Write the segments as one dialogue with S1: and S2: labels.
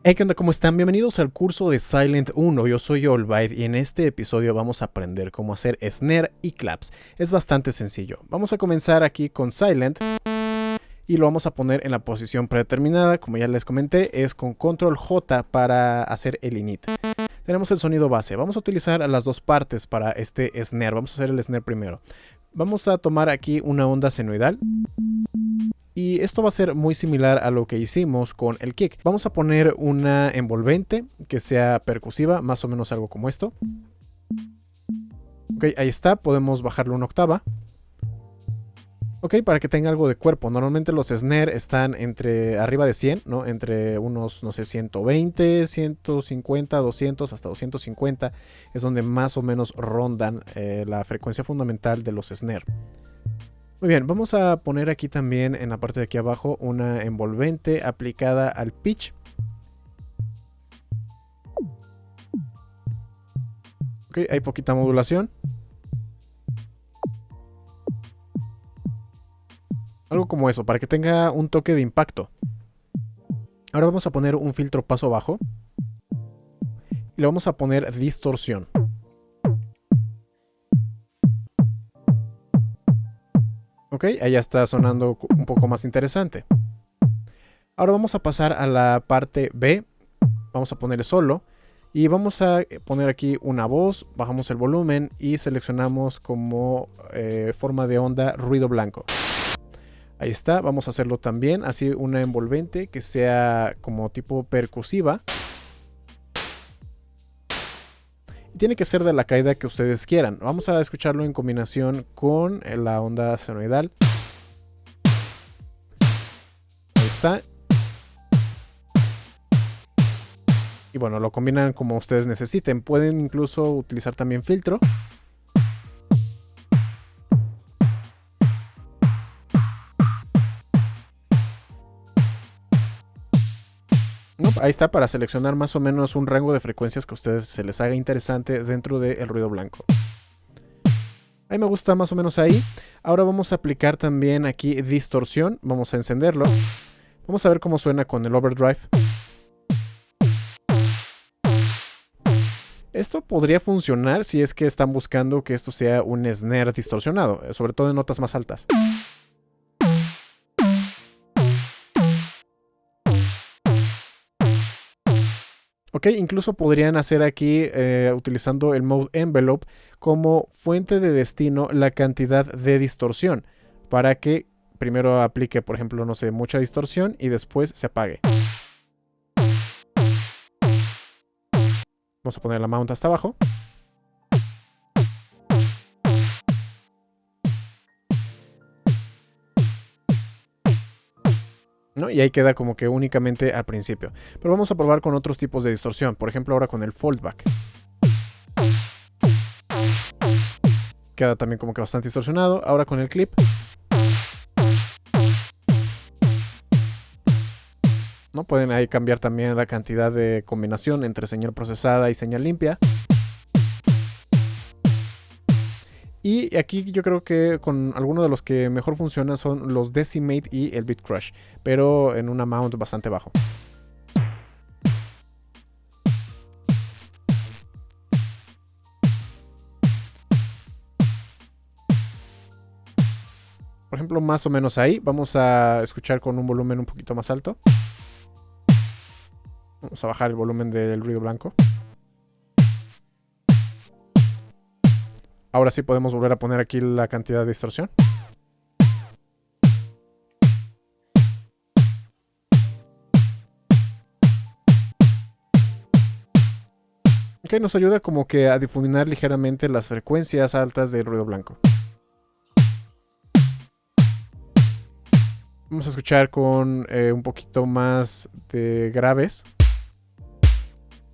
S1: Hey, ¿qué onda? ¿Cómo están? Bienvenidos al curso de Silent 1. Yo soy Allbite y en este episodio vamos a aprender cómo hacer snare y claps. Es bastante sencillo. Vamos a comenzar aquí con Silent y lo vamos a poner en la posición predeterminada. Como ya les comenté, es con Control J para hacer el init. Tenemos el sonido base. Vamos a utilizar las dos partes para este snare. Vamos a hacer el snare primero. Vamos a tomar aquí una onda senoidal. Y esto va a ser muy similar a lo que hicimos con el kick. Vamos a poner una envolvente que sea percusiva, más o menos algo como esto. Ok, ahí está, podemos bajarlo una octava. Ok, para que tenga algo de cuerpo. Normalmente los snare están entre arriba de 100, ¿no? Entre unos, no sé, 120, 150, 200, hasta 250. Es donde más o menos rondan la frecuencia fundamental de los snare. Muy bien, vamos a poner aquí también en la parte de aquí abajo una envolvente aplicada al pitch. Ok, hay poquita modulación. Algo como eso, para que tenga un toque de impacto. Ahora vamos a poner un filtro paso bajo. Y le vamos a poner distorsión. Ok, ahí ya está sonando un poco más interesante. Ahora vamos a pasar a la parte B. Vamos a ponerle solo. Y vamos a poner aquí una voz. Bajamos el volumen y seleccionamos como forma de onda ruido blanco. Ahí está, vamos a hacerlo también. Así una envolvente que sea como tipo percusiva. Y tiene que ser de la caída que ustedes quieran. Vamos a escucharlo en combinación con la onda senoidal. Ahí está. Y bueno, lo combinan como ustedes necesiten. Pueden incluso utilizar también filtro. No, ahí está, para seleccionar más o menos un rango de frecuencias que a ustedes se les haga interesante dentro del ruido blanco. A mí me gusta más o menos ahí. Ahora vamos a aplicar también aquí distorsión. Vamos a encenderlo. Vamos a ver cómo suena con el overdrive. Esto podría funcionar si es que están buscando que esto sea un snare distorsionado, sobre todo en notas más altas. Ok, incluso podrían hacer aquí, utilizando el mode envelope, como fuente de destino la cantidad de distorsión, para que primero aplique, por ejemplo, no sé, mucha distorsión y después se apague. Vamos a poner la mount hasta abajo. ¿No? Y ahí queda como que únicamente al principio. Pero vamos a probar con otros tipos de distorsión. Por ejemplo, ahora con el foldback. Queda también como que bastante distorsionado. Ahora con el clip. ¿No? Pueden ahí cambiar también la cantidad de combinación entre señal procesada y señal limpia. Y aquí yo creo que con algunos de los que mejor funcionan son los Decimate y el Beat Crush, pero en un amount bastante bajo. Por ejemplo, más o menos ahí. Vamos a escuchar con un volumen un poquito más alto. Vamos a bajar el volumen del ruido blanco. Ahora sí podemos volver a poner aquí la cantidad de distorsión. Ok, nos ayuda como que a difuminar ligeramente las frecuencias altas del ruido blanco. Vamos a escuchar con un poquito más de graves.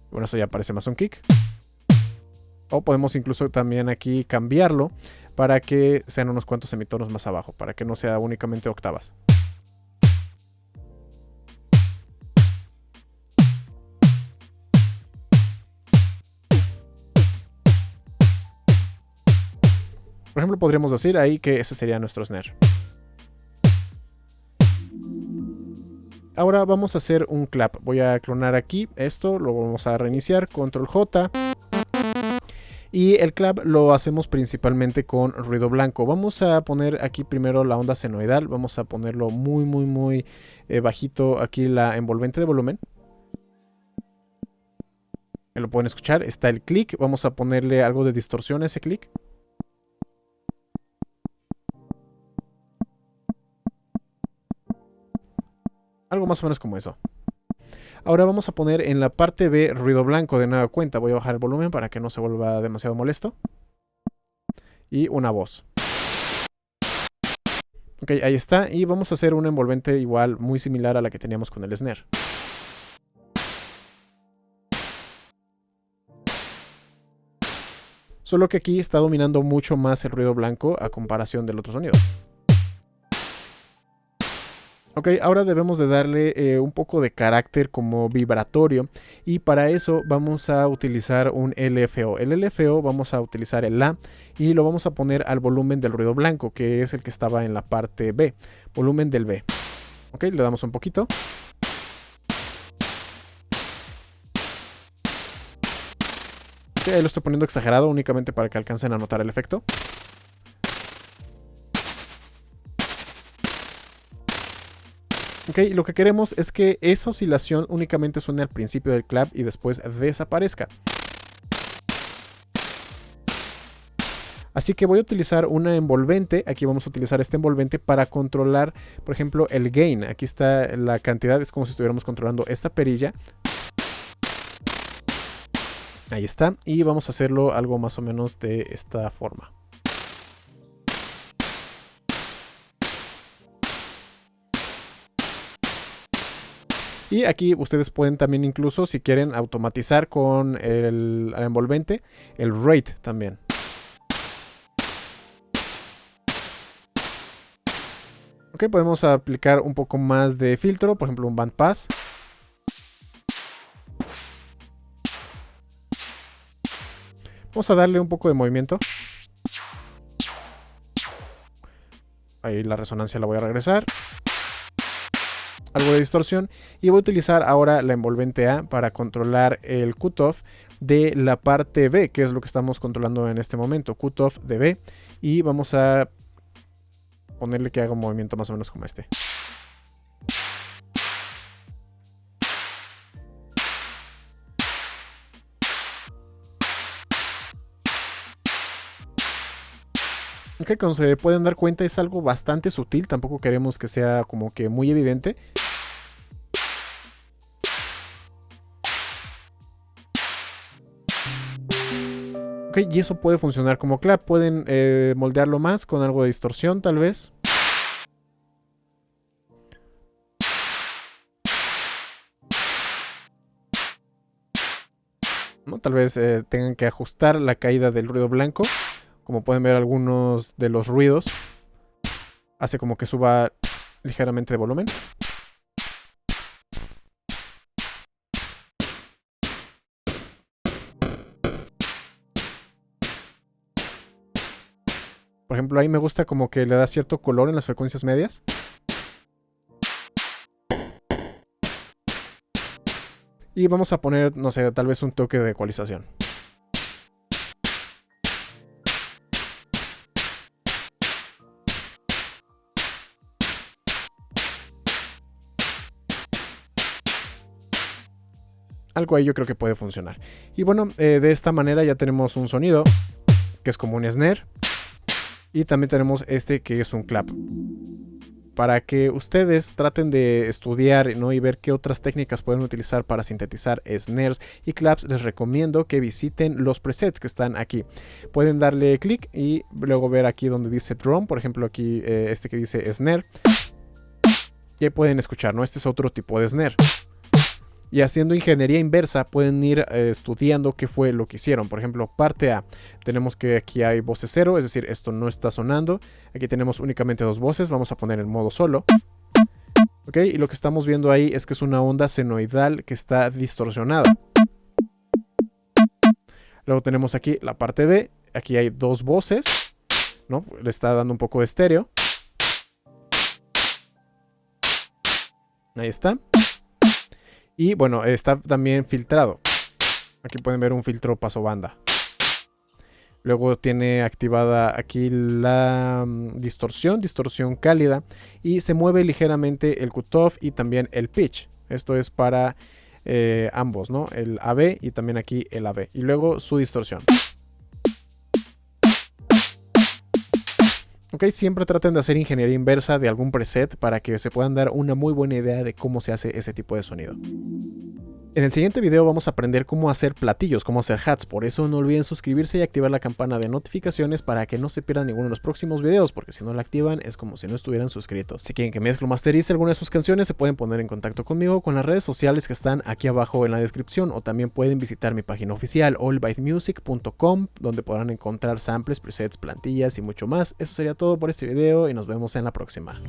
S1: Bueno, eso ya parece más un kick. O podemos incluso también aquí cambiarlo para que sean unos cuantos semitonos más abajo, para que no sea únicamente octavas. Por ejemplo, podríamos decir ahí que ese sería nuestro snare. Ahora vamos a hacer un clap. Voy a clonar aquí esto, lo vamos a reiniciar, control J. Y el clap lo hacemos principalmente con ruido blanco. Vamos a poner aquí primero la onda senoidal. Vamos a ponerlo muy bajito aquí la envolvente de volumen. Lo pueden escuchar. Está el click. Vamos a ponerle algo de distorsión a ese click. Algo más o menos como eso. Ahora vamos a poner en la parte B ruido blanco de nueva cuenta. Voy a bajar el volumen para que no se vuelva demasiado molesto. Y una voz. Ok, ahí está. Y vamos a hacer una envolvente igual muy similar a la que teníamos con el snare. Solo que aquí está dominando mucho más el ruido blanco a comparación del otro sonido. Ok, ahora debemos de darle un poco de carácter como vibratorio y para eso vamos a utilizar un LFO. El LFO vamos a utilizar el La y lo vamos a poner al volumen del ruido blanco, que es el que estaba en la parte B, volumen del B. Ok, le damos un poquito. Ok, ahí lo estoy poniendo exagerado únicamente para que alcancen a notar el efecto. Ok, lo que queremos es que esa oscilación únicamente suene al principio del clap y después desaparezca. Así que voy a utilizar una envolvente, aquí vamos a utilizar este envolvente para controlar, por ejemplo, el gain. Aquí está la cantidad, es como si estuviéramos controlando esta perilla. Ahí está, y vamos a hacerlo algo más o menos de esta forma. Y aquí ustedes pueden también incluso, si quieren, automatizar con el envolvente, el rate también. Ok, podemos aplicar un poco más de filtro, por ejemplo un bandpass. Vamos a darle un poco de movimiento. Ahí la resonancia la voy a regresar. Algo de distorsión. Y voy a utilizar ahora la envolvente A para controlar el cutoff de la parte B, que es lo que estamos controlando en este momento. Cutoff de B. Y vamos a ponerle que haga un movimiento más o menos como este. Ok, como se pueden dar cuenta es algo bastante sutil, tampoco queremos que sea como que muy evidente. Ok, y eso puede funcionar como clap, pueden moldearlo más con algo de distorsión tal vez. ¿No? Tal vez tengan que ajustar la caída del ruido blanco. Como pueden ver, algunos de los ruidos hace como que suba ligeramente de volumen. Por ejemplo, ahí me gusta como que le da cierto color en las frecuencias medias. Y vamos a poner, no sé, tal vez un toque de ecualización. Algo ahí yo creo que puede funcionar. Y bueno, de esta manera ya tenemos un sonido que es como un snare. Y también tenemos este que es un clap. Para que ustedes traten de estudiar, ¿no? Y ver qué otras técnicas pueden utilizar para sintetizar snares y claps, les recomiendo que visiten los presets que están aquí. Pueden darle clic y luego ver aquí donde dice drum, por ejemplo aquí este que dice snare. Y ahí pueden escuchar, ¿no? Este es otro tipo de snare. Y haciendo ingeniería inversa pueden ir estudiando qué fue lo que hicieron. Por ejemplo, parte A. Tenemos que aquí hay voces 0, es decir, esto no está sonando. Aquí tenemos únicamente dos voces. Vamos a poner en modo solo. Ok, y lo que estamos viendo ahí es que es una onda senoidal que está distorsionada. Luego tenemos aquí la parte B. Aquí hay dos voces, ¿no? Le está dando un poco de estéreo. Ahí está. Y bueno, está también filtrado. Aquí pueden ver un filtro paso banda. Luego tiene activada aquí la distorsión cálida. Y se mueve ligeramente el cutoff y también el pitch. Esto es para ambos, ¿no? El AB y también aquí el AB. Y luego su distorsión. Ok, siempre traten de hacer ingeniería inversa de algún preset para que se puedan dar una muy buena idea de cómo se hace ese tipo de sonido. En el siguiente video vamos a aprender cómo hacer platillos, cómo hacer hats, por eso no olviden suscribirse y activar la campana de notificaciones para que no se pierdan ninguno de los próximos videos, porque si no la activan es como si no estuvieran suscritos. Si quieren que mezclo o masterice alguna de sus canciones, se pueden poner en contacto conmigo con las redes sociales que están aquí abajo en la descripción, o también pueden visitar mi página oficial allbytemusic.com, donde podrán encontrar samples, presets, plantillas y mucho más. Eso sería todo por este video y nos vemos en la próxima.